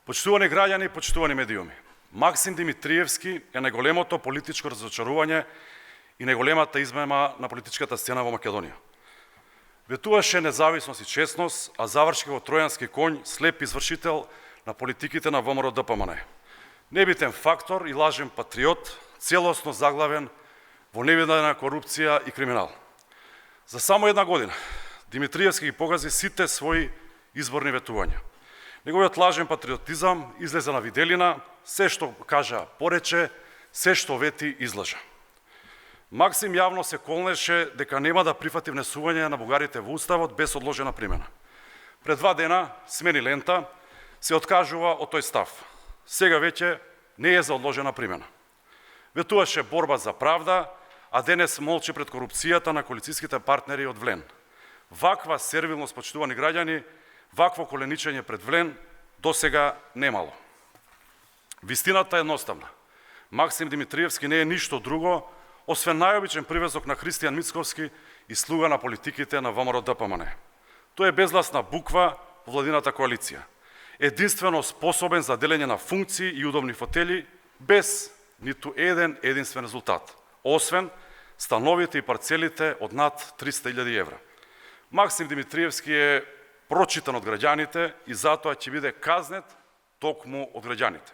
Почитувани граѓани и почитувани медиуми, Максим Димитриевски е најголемото политичко разочарување и најголемата измама на политичката сцена во Македонија. Ветуваше независност и честност, а заврши како тројански конј, слеп извршител на политиките на ВМРО-ДПМН. Небитен фактор и лажен патриот, целосно заглавен во невидена корупција и криминал. За само една година Димитриевски ги погази сите своји изборни ветувања. Неговиот лажен патриотизам излезе на виделина, се што кажа порече, се што вети излажа. Максим јавно се колнеше дека нема да прифати внесување на бугарите во Уставот без одложена примена. Пред 2 дена смени лента, се откажува од тој став. Сега веќе не е за одложена примена. Ветуваше борба за правда, а денес молчи пред корупцијата на коалицијските партнери од Влен. Ваква сервилност, почитувани граѓани, вакво коленичење пред Влен досега немало. Вистината е едноставна. Максим Димитриевски не е ништо друго, освен најобичен привезок на Христијан Мицковски и слуга на политиките на ВМРО-ДПМН. Тој е безгласна буква во владината коалиција. Единствено способен за делење на функции и удобни фотели, без ниту единствен резултат, освен становите и парцелите од над 300.000 евра. Максим Димитриевски е прочитан од граѓаните и затоа ќе биде казнет токму од граѓаните.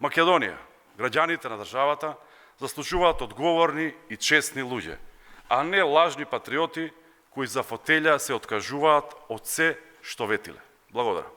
Македонија, граѓаните на државата, заслужуваат одговорни и честни луѓе, а не лажни патриоти кои за фотелја се откажуваат од се што ветиле. Благодарам.